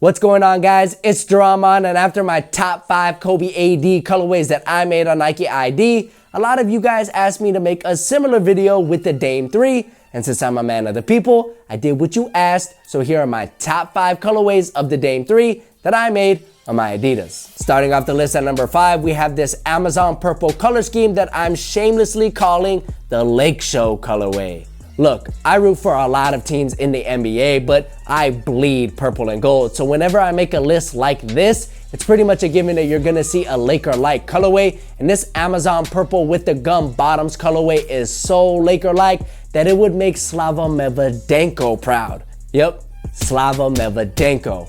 What's going on, guys? It's Dramon, and after my top 5 Kobe A.D. colorways that I made on NikeiD, a lot of you guys asked me to make a similar video with the Dame 3, and since I'm a man of the people, I did what you asked, so here are my top 5 colorways of the Dame 3 that I made on my Adidas. Starting off the list at number 5, we have this Amazon purple color scheme that I'm shamelessly calling the Lake Show colorway. Look, I root for a lot of teams in the NBA, but I bleed purple and gold. So whenever I make a list like this, it's pretty much a given that you're gonna see a Laker-like colorway. And this Amazon purple with the gum bottoms colorway is so Laker-like that it would make Slava Medvedenko proud. Yep, Slava Medvedenko.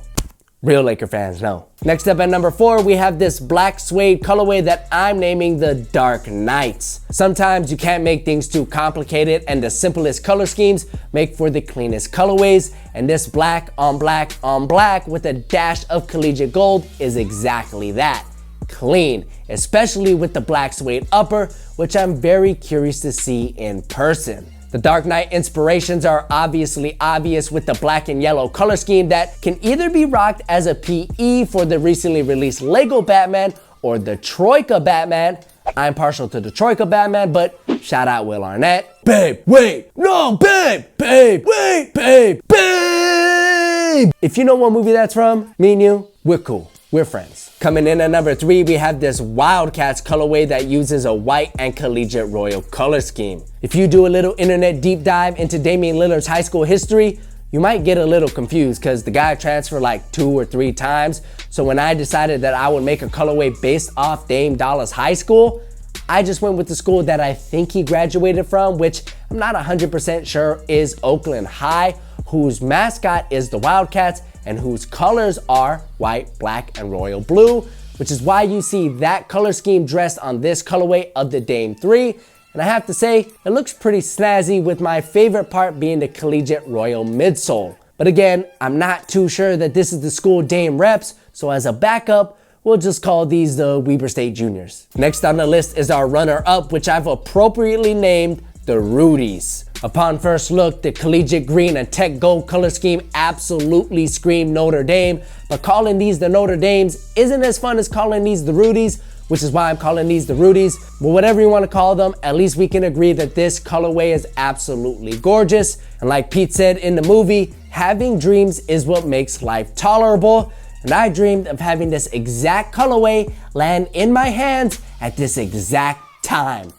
Real Laker fans know. Next up at number 4, we have this black suede colorway that I'm naming the Dark Knights. Sometimes you can't make things too complicated, and the simplest color schemes make for the cleanest colorways, and this black on black on black with a dash of collegiate gold is exactly that. Clean, especially with the black suede upper, which I'm very curious to see in person. The Dark Knight inspirations are obviously obvious with the black and yellow color scheme that can either be rocked as a PE for the recently released Lego Batman or the Troika Batman. I'm partial to the Troika Batman, but shout out Will Arnett. Babe, wait, no, babe, babe, wait, babe, babe. If you know what movie that's from, me and you, we're cool. We're friends. Coming in at number 3, we have this Wildcats colorway that uses a white and collegiate royal color scheme. If you do a little internet deep dive into Damian Lillard's high school history, you might get a little confused because the guy transferred like 2 or 3 times. So when I decided that I would make a colorway based off Dame Dolla's high school, I just went with the school that I think he graduated from, which I'm not 100% sure is Oakland High, whose mascot is the Wildcats and whose colors are white, black, and royal blue, which is why you see that color scheme dressed on this colorway of the Dame 3. And I have to say, it looks pretty snazzy, with my favorite part being the collegiate royal midsole. But again, I'm not too sure that this is the school Dame reps, so as a backup, we'll just call these the Weber State Juniors. Next on the list is our runner-up, which I've appropriately named the Rudies. Upon first look, the collegiate green and tech gold color scheme absolutely screamed Notre Dame, but calling these the Notre Dames isn't as fun as calling these the Rudies, which is why I'm calling these the Rudies. But whatever you want to call them, at least we can agree that this colorway is absolutely gorgeous. And like Pete said in the movie, having dreams is what makes life tolerable. And I dreamed of having this exact colorway land in my hands at this exact time.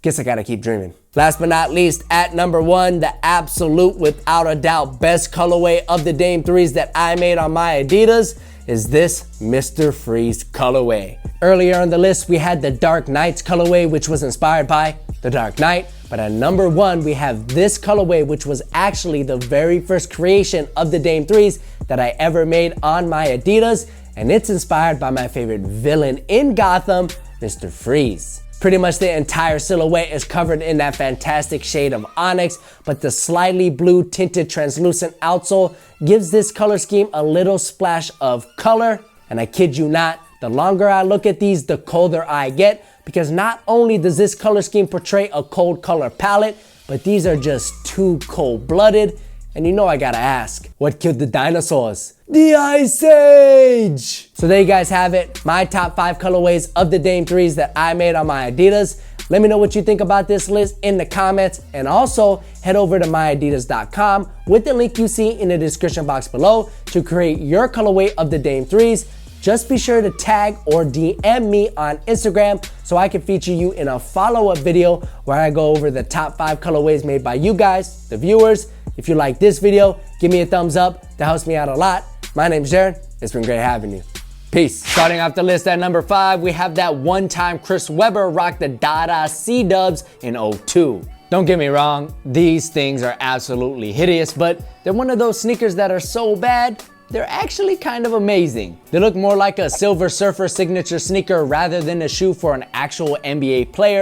Guess I gotta keep dreaming. Last but not least, at number 1, the absolute, without a doubt, best colorway of the Dame 3s that I made on my Adidas is this Mr. Freeze colorway. Earlier on the list, we had the Dark Knights colorway, which was inspired by the Dark Knight. But at number 1, we have this colorway, which was actually the very first creation of the Dame 3s that I ever made on my Adidas. And it's inspired by my favorite villain in Gotham, Mr. Freeze. Pretty much the entire silhouette is covered in that fantastic shade of onyx, but the slightly blue tinted translucent outsole gives this color scheme a little splash of color. And I kid you not, the longer I look at these, the colder I get, because not only does this color scheme portray a cold color palette, but these are just too cold-blooded. And you know I gotta ask, what killed the dinosaurs? The Ice Age! So there you guys have it, my top 5 colorways of the Dame 3s that I made on my Adidas. Let me know what you think about this list in the comments, and also head over to miadidas.com with the link you see in the description box below to create your colorway of the Dame 3s. Just be sure to tag or DM me on Instagram so I can feature you in a follow-up video where I go over the top 5 colorways made by you guys, the viewers. If you like this video, give me a thumbs up. That helps me out a lot. My name's Jared. It's been great having you. Peace. Starting off the list at number 5, we have that one-time Chris Webber rocked the Dada C-Dubs in 02. Don't get me wrong, these things are absolutely hideous, but they're one of those sneakers that are so bad, they're actually kind of amazing. They look more like a Silver Surfer signature sneaker rather than a shoe for an actual NBA player,